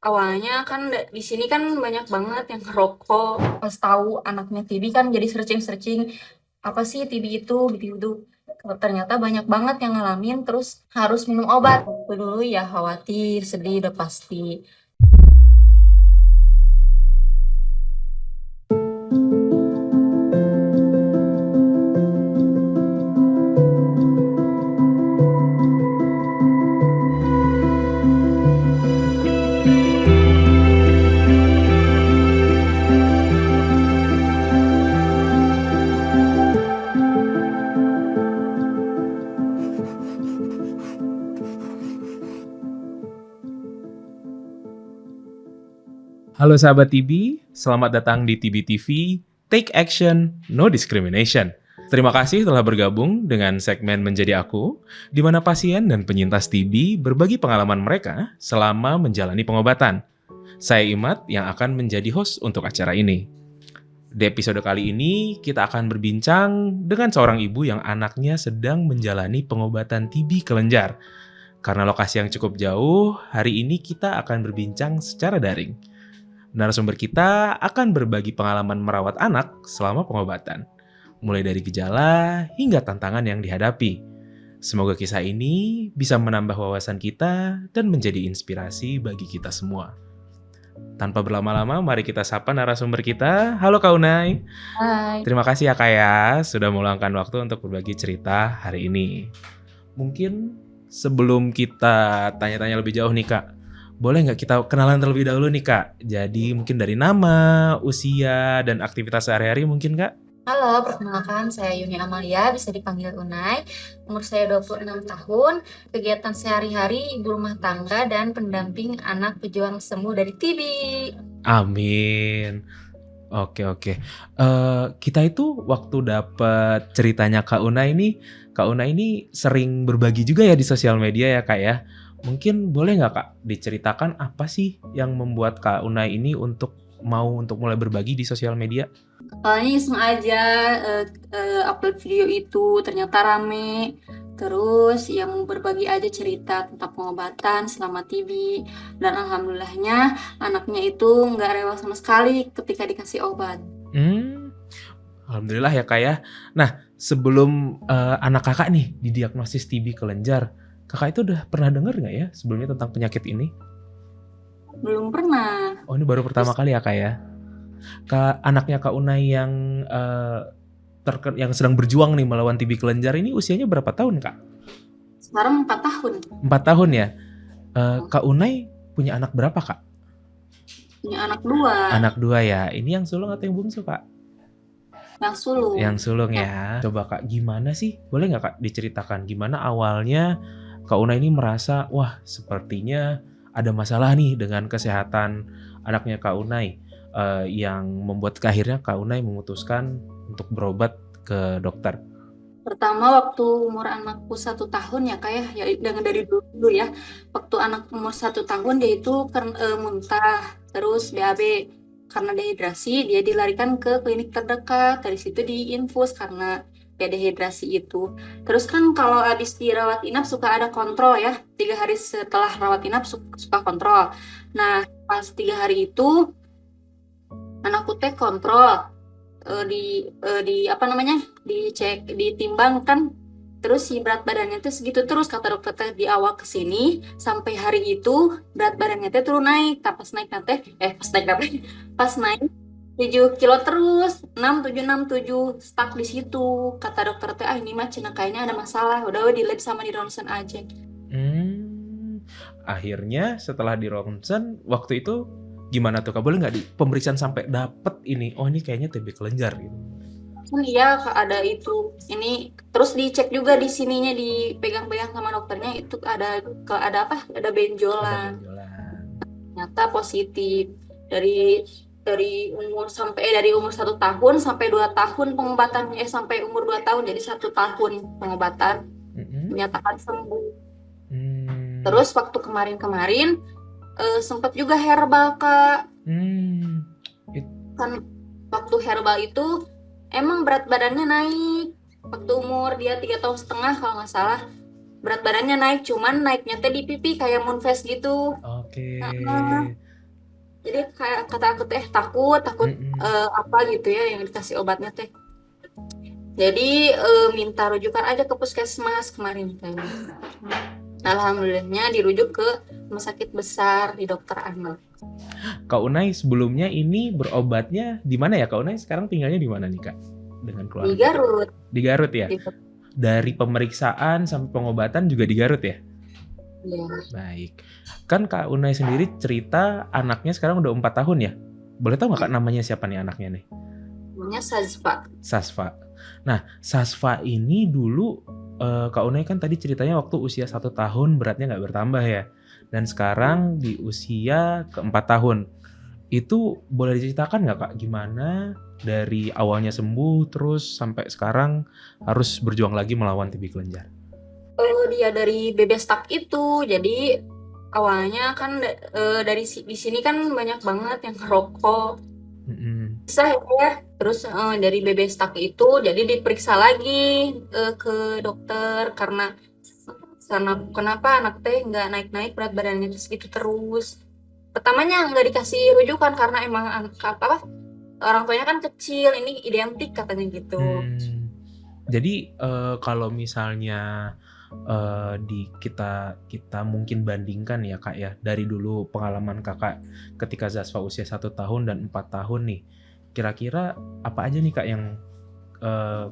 Awalnya kan di sini kan banyak banget yang ngerokok. Pas tahu anaknya TB kan jadi searching-searching apa sih TB itu gitu-gitu. Ternyata banyak banget yang ngalamin terus harus minum obat. Aku dulu ya khawatir, sedih udah pasti. Halo sahabat TB, selamat datang di TB TV, Take Action, No Discrimination. Terima kasih telah bergabung dengan segmen Menjadi Aku, di mana pasien dan penyintas TB berbagi pengalaman mereka selama menjalani pengobatan. Saya Imad yang akan menjadi host untuk acara ini. Di episode kali ini, kita akan berbincang dengan seorang ibu yang anaknya sedang menjalani pengobatan TB kelenjar. Karena lokasi yang cukup jauh, hari ini kita akan berbincang secara daring. Narasumber kita akan berbagi pengalaman merawat anak selama pengobatan, mulai dari gejala hingga tantangan yang dihadapi. Semoga kisah ini bisa menambah wawasan kita dan menjadi inspirasi bagi kita semua. Tanpa berlama-lama, mari kita sapa narasumber kita. Halo Kak Unai. Hai. Terima kasih ya Kak ya, sudah meluangkan waktu untuk berbagi cerita hari ini. Mungkin sebelum kita tanya-tanya lebih jauh nih Kak, boleh nggak kita kenalan terlebih dahulu nih Kak? Jadi mungkin dari nama, usia, dan aktivitas sehari-hari mungkin Kak? Halo, perkenalkan saya Yuni Amalia, bisa dipanggil Unai. Umur saya 26 tahun, kegiatan sehari-hari ibu rumah tangga dan pendamping anak pejuang sembuh dari TB. Amin. Oke. Kita itu waktu dapet ceritanya Kak Unai ini sering berbagi juga ya di sosial media ya Kak ya. Mungkin boleh nggak Kak diceritakan apa sih yang membuat Kak Unai ini untuk mulai berbagi di sosial media? Awalnya iseng aja upload video itu, ternyata rame. Terus yang berbagi aja cerita tentang pengobatan selama TB. Dan alhamdulillahnya anaknya itu nggak rewel sama sekali ketika dikasih obat. Hmm, Alhamdulillah ya Kak ya. Nah, sebelum anak Kakak nih didiagnosis TB kelenjar, Kakak itu udah pernah dengar nggak ya sebelumnya tentang penyakit ini? Belum pernah. Oh, ini baru pertama Terus kali ya Kak ya? Anaknya Kak Unai yang yang sedang berjuang nih melawan TB kelenjar ini usianya berapa tahun Kak? sekarang 4 tahun. 4 tahun ya? Kak Unai punya anak berapa Kak? Punya anak 2 Anak 2 ya? Ini yang sulung atau yang bungsu Kak? yang sulung. Yang sulung Ya, ya. Coba Kak, gimana sih? Boleh nggak Kak diceritakan gimana awalnya Kak Una ini merasa, wah sepertinya ada masalah nih dengan kesehatan anaknya Kak Unai, yang membuat akhirnya Kak Unai memutuskan untuk berobat ke dokter. pertama waktu umur anakku 1 tahun ya kayak ya dengan dari dulu ya. Waktu anak umur 1 tahun dia itu muntah terus BAB karena dehidrasi dia dilarikan ke klinik terdekat. Dari situ diinfus karena dia dehidrasi itu. Terus kan kalau habis dirawat inap suka ada kontrol ya. 3 hari setelah rawat inap suka kontrol. Nah pas 3 hari itu anakku teh kontrol di apa namanya dicek ditimbang kan terus si berat badannya tuh segitu terus kata dokter teh di awal ke sini sampai hari itu berat badannya teh turun naik tak pas naik nanti pas naik nanti pas naik 7 kilo terus 6,7 6,7 stuck di situ kata dokter teh ini mah cina kayaknya ada masalah udah we di lab sama di ronsen aja. Hmm, Akhirnya setelah di ronsen, waktu itu gimana tuh Kak? Boleh nggak di pemeriksaan sampai dapet ini, oh ini kayaknya TB kelenjar gitu. Kan iya Kak, ada itu ini terus dicek juga di sininya dipegang-pegang sama dokternya itu ada apa ada Ada benjolan benjolan. ternyata positif dari umur 1 tahun sampai 2 tahun pengobatan sampai umur 2 tahun jadi 1 tahun pengobatan Mhm. dinyatakan sembuh. Hmm. Terus waktu kemarin-kemarin sempat juga herbal Kak. Hmm. Kan waktu herbal itu emang berat badannya naik waktu umur dia 3 tahun setengah kalau nggak salah berat badannya naik cuman naiknya teh di pipi kayak moon face gitu. Oke. Heeh. Jadi kayak kata aku teh takut, takut Mm-mm. apa gitu ya yang dikasih obatnya teh. Jadi minta rujukan aja ke puskesmas kemarin teh. Alhamdulillahnya dirujuk ke rumah sakit besar di dokter anak. Kak Unai sebelumnya ini berobatnya di mana ya Kak Unai? Sekarang tinggalnya di mana nih Kak? Dengan Di keluarga. Garut. Di Garut ya? Di, Dari pemeriksaan sampai pengobatan juga di Garut ya? ya, Baik. Kan Kak Unai sendiri cerita anaknya sekarang udah 4 tahun ya? Boleh tahu nggak Kak namanya siapa nih anaknya nih? namanya Sazfa. Sasfa. Nah, Sasfa ini dulu Kak Unai kan tadi ceritanya waktu usia 1 tahun beratnya nggak bertambah ya. Dan sekarang di usia ke 4 tahun. Itu boleh diceritakan nggak Kak gimana dari awalnya sembuh terus sampai sekarang harus berjuang lagi melawan TB kelenjar? Dia dari BB Stuck itu, jadi awalnya kan dari di sini kan banyak banget yang ngerokok. Mm-mm. Bisa ya. Terus dari BB Stuck itu jadi diperiksa lagi ke dokter karena kenapa anak teh nggak naik-naik berat badannya terus gitu terus. Pertamanya nggak dikasih rujukan karena emang apa orang tuanya kan kecil, ini identik katanya gitu. Hmm. Jadi kalau misalnya di kita kita mungkin bandingkan ya Kak ya dari dulu pengalaman Kakak ketika Zasfa usia 1 tahun dan 4 tahun nih, kira-kira apa aja nih Kak yang eh,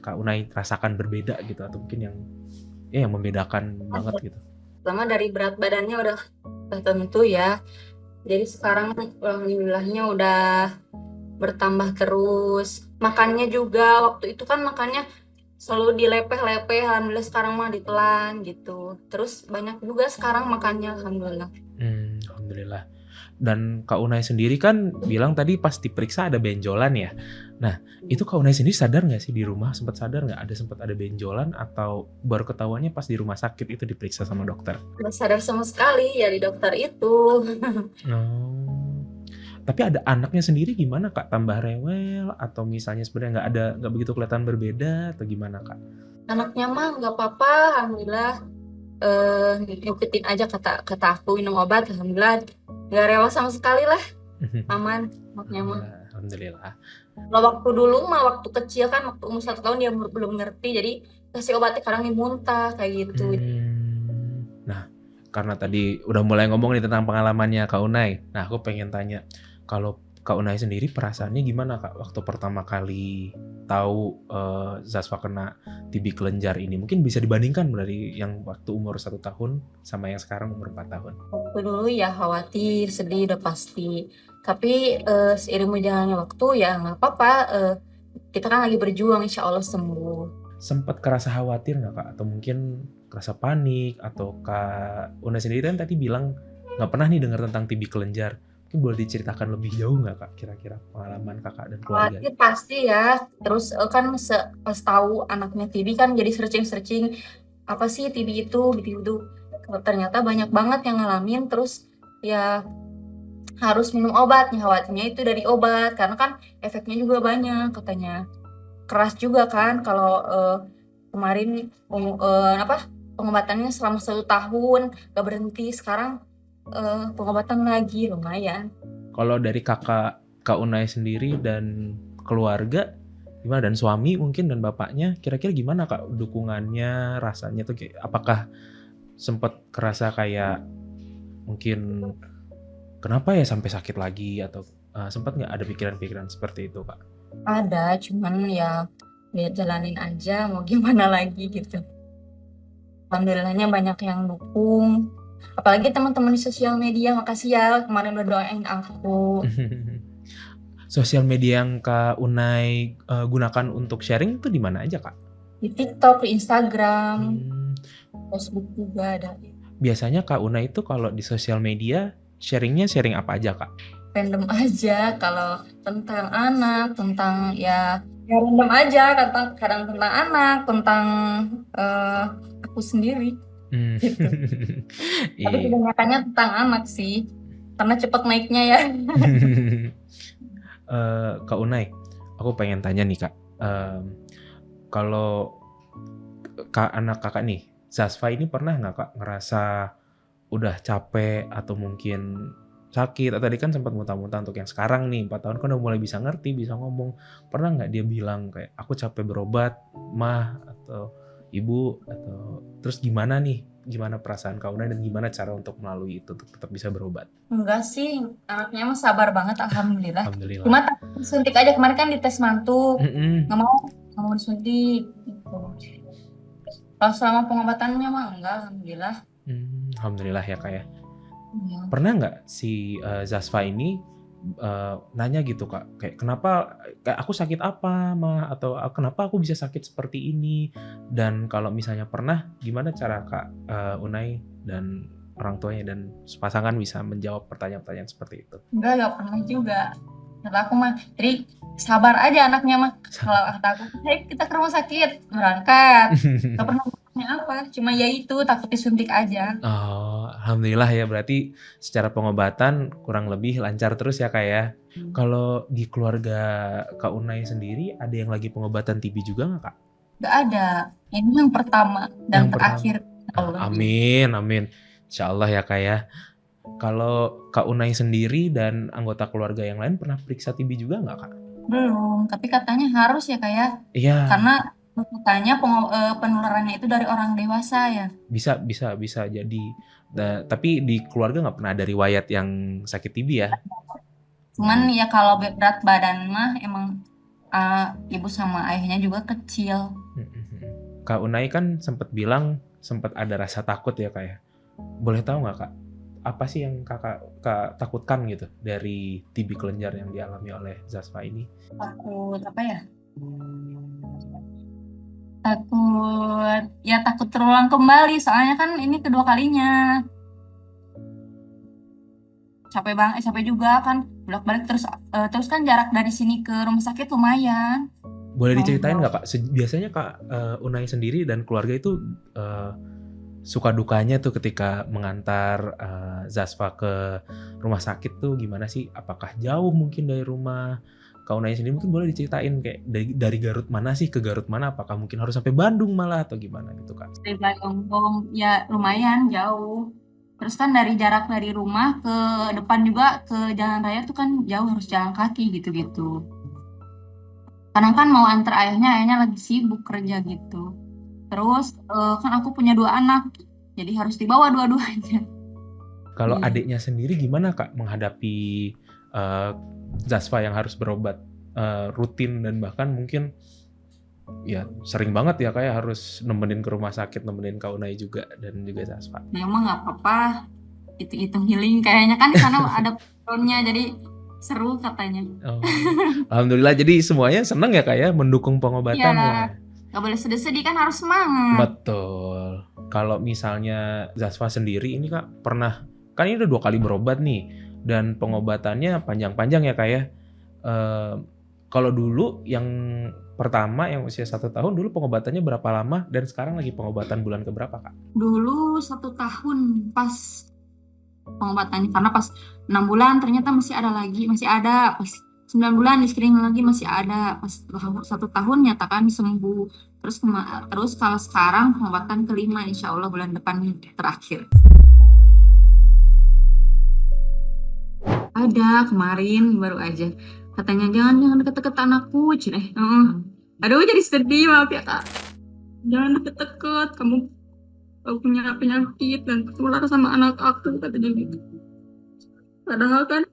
Kak Unai rasakan berbeda gitu atau mungkin yang ya yang membedakan banget gitu? Pertama dari berat badannya udah tentu ya. Jadi sekarang alhamdulillahnya udah bertambah terus. Makannya juga waktu itu kan makannya selalu dilepeh-lepeh, alhamdulillah sekarang mah ditelan gitu. Terus banyak juga sekarang makannya alhamdulillah. Alhamdulillah. Dan Kak Unai sendiri kan bilang tadi pas diperiksa ada benjolan ya. Nah, itu Kak Unai sendiri sadar nggak sih di rumah sempat sadar nggak ada sempat ada benjolan atau baru ketahuannya pas di rumah sakit itu diperiksa sama dokter? Nggak sadar sama sekali ya di dokter itu. Oh. Tapi ada anaknya sendiri gimana Kak? Tambah rewel atau misalnya sebenarnya nggak begitu kelihatan berbeda atau gimana Kak? Anaknya mah nggak apa-apa, alhamdulillah. Ngikutin aja kata kata aku minum obat, alhamdulillah nggak rewel sama sekali lah, aman anaknya mah. Alhamdulillah. Kalau waktu dulu mah waktu kecil kan waktu umur 1 tahun dia belum ngerti jadi kasih obatnya kadang dia muntah kayak gitu. Nah, karena tadi udah mulai ngomong nih tentang pengalamannya Kak Unai. Nah, aku pengen tanya, kalau Kak Unai sendiri perasaannya gimana Kak waktu pertama kali tahu Zasfa kena TB kelenjar ini? Mungkin bisa dibandingkan dari yang waktu umur 1 tahun sama yang sekarang umur 4 tahun. Waktu dulu ya khawatir sedih udah pasti, tapi seiring berjalannya waktu ya nggak apa-apa, kita kan lagi berjuang insya Allah sembuh. Sempat kerasa khawatir nggak Kak? Atau mungkin kerasa panik? Atau Kak Unai sendiri kan tadi bilang nggak pernah nih dengar tentang TB kelenjar. Mungkin boleh diceritakan lebih jauh nggak Kak kira-kira pengalaman Kakak dan keluarga? Khawatir pasti ya, terus kan pas tahu anaknya TB kan jadi searching-searching apa sih TB itu gitu-gitu. Ternyata banyak banget yang ngalamin, terus ya harus minum obat. Nih khawatirnya itu dari obat karena kan efeknya juga banyak katanya. Keras juga kan kalau kemarin apa pengobatannya selama 1 tahun gak berhenti, sekarang pengobatan lagi lumayan. Kalau dari Kak Unai sendiri dan keluarga gimana dan suami mungkin dan bapaknya kira-kira gimana Kak dukungannya rasanya tuh kayak apakah sempat kerasa kayak mungkin kenapa ya sampai sakit lagi atau sempat nggak ada pikiran-pikiran seperti itu Kak? Ada, cuman ya biar jalanin aja mau gimana lagi gitu. Alhamdulillahnya banyak yang dukung. Apalagi teman-teman di sosial media, makasih ya kemarin udah doain aku. Sosial media yang Kak Unai gunakan untuk sharing itu di mana aja Kak? Di TikTok, di Instagram, Hmm, Facebook juga ada. biasanya Kak Unai itu kalau di sosial media sharingnya sharing apa aja Kak? Random aja kalau tentang anak, tentang ya random aja, kadang tentang anak, tentang eh, aku sendiri Hmm. gitu. Tapi Iya. kebanyakannya tentang anak sih, karena cepet naiknya ya. Kak Unai, aku pengen tanya nih Kak, kalau anak Kakak nih, Zasfa ini pernah nggak Kak ngerasa udah capek atau mungkin sakit. Tadi kan sempat muntah-muntah, untuk yang sekarang nih 4 tahun kan udah mulai bisa ngerti, bisa ngomong. Pernah nggak dia bilang kayak, "Aku capek berobat, Mah," atau "Ibu," atau terus gimana nih, gimana perasaan Kak Unai dan gimana cara untuk melalui itu, untuk tetap bisa berobat? Enggak sih, anaknya mah sabar banget, alhamdulillah. Cuma Alhamdulillah. takut disuntik aja, kemarin kan dites mantuk, Mhm. nggak mau, nggak mau disuntik. Gitu. Kalau selama pengobatannya mah enggak, alhamdulillah. Alhamdulillah ya Kak ya. Iya. Pernah nggak si Zasfa ini nanya gitu Kak, kayak kenapa, kayak aku sakit apa Mah, atau kenapa aku bisa sakit seperti ini? Dan kalau misalnya pernah, gimana cara Kak Unai dan orang tuanya dan pasangan bisa menjawab pertanyaan-pertanyaan seperti itu? Enggak pernah juga. Kata aku mah, jadi sabar aja anaknya mah. Kalau kata aku, "Hey, kita ke rumah sakit, berangkat." Gak pernah tanya apa, cuma ya itu takut disuntik aja. Oh, alhamdulillah ya, berarti secara pengobatan kurang lebih lancar terus ya Kak ya. Kalau di keluarga Kak Unai sendiri ada yang lagi pengobatan TB juga nggak Kak? Gak ada. Ini yang pertama dan Yang pertama. terakhir. Allah. Amin, amin. Insya Allah ya Kak ya. Kalau Kak Unai sendiri dan anggota keluarga yang lain pernah periksa TB juga nggak Kak? Belum, tapi katanya harus ya kak ya. Iya, Karena katanya penularannya itu dari orang dewasa ya. bisa bisa bisa jadi. Tapi di keluarga nggak pernah ada riwayat yang sakit TB ya? Cuman ya kalau berat badan mah emang ibu sama ayahnya juga kecil. Kak Unai kan sempat bilang sempat ada rasa takut ya Kak ya. Boleh tahu nggak Kak, apa sih yang Kak takutkan gitu dari TB kelenjar yang dialami oleh Zasfa ini? Takut apa ya? Takut ya takut terulang kembali. Soalnya kan ini kedua kalinya. Capek banget, capek juga kan bolak-balik terus kan jarak dari sini ke rumah sakit lumayan. Boleh diceritain Jauh-jauh. nggak Kak, biasanya Kak Unai sendiri dan keluarga itu suka dukanya tuh ketika mengantar Zasfa ke rumah sakit tuh gimana sih? Apakah jauh mungkin dari rumah? Kak Unai sendiri mungkin boleh diceritain kayak dari Garut mana sih ke Garut mana? Apakah mungkin harus sampai Bandung malah atau gimana gitu Kak? Dari Balonggong ya lumayan jauh. Terus kan dari jarak dari rumah ke depan juga ke jalan raya tuh kan jauh, harus jalan kaki gitu-gitu. Kadang kan mau antar ayahnya lagi sibuk kerja gitu. Terus kan aku punya dua anak, jadi harus dibawa dua-duanya. Kalau Iya. adiknya sendiri gimana Kak menghadapi Zasfa yang harus berobat rutin dan bahkan mungkin ya sering banget ya kayak harus nemenin ke rumah sakit, nemenin Kak Unai juga dan juga Zasfa. Memang nggak apa-apa, itu healing kayaknya kan di sana ada pohonnya, jadi seru katanya. Oh, alhamdulillah jadi semuanya senang ya Kak ya mendukung Iya, pengobatannya. nggak boleh sedih-sedih kan, harus semangat. Betul. Kalau misalnya Zasfa sendiri ini Kak pernah, kan ini udah 2 kali berobat nih dan pengobatannya panjang-panjang ya Kak ya. Kalau dulu yang pertama yang usia 1 tahun dulu pengobatannya berapa lama dan sekarang lagi pengobatan bulan keberapa Kak? Dulu 1 tahun pas pengobatannya, karena pas 6 bulan ternyata masih ada, pas 9 bulan di screening lagi masih ada, pas 1 tahun nyatakan sembuh. Terus kalau sekarang pengobatan kelima, insya Allah bulan depan terakhir. Ada kemarin baru aja katanya jangan deket-deket anakku, cine. Aduh jadi sedih, maaf ya kak. Jangan deket-deket, kamu punya penyakit dan tertular sama anak aku, katanya gitu. Padahal kan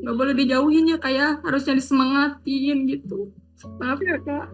nggak boleh dijauhin ya kayak, harusnya disemangatin gitu. Maaf ya kak.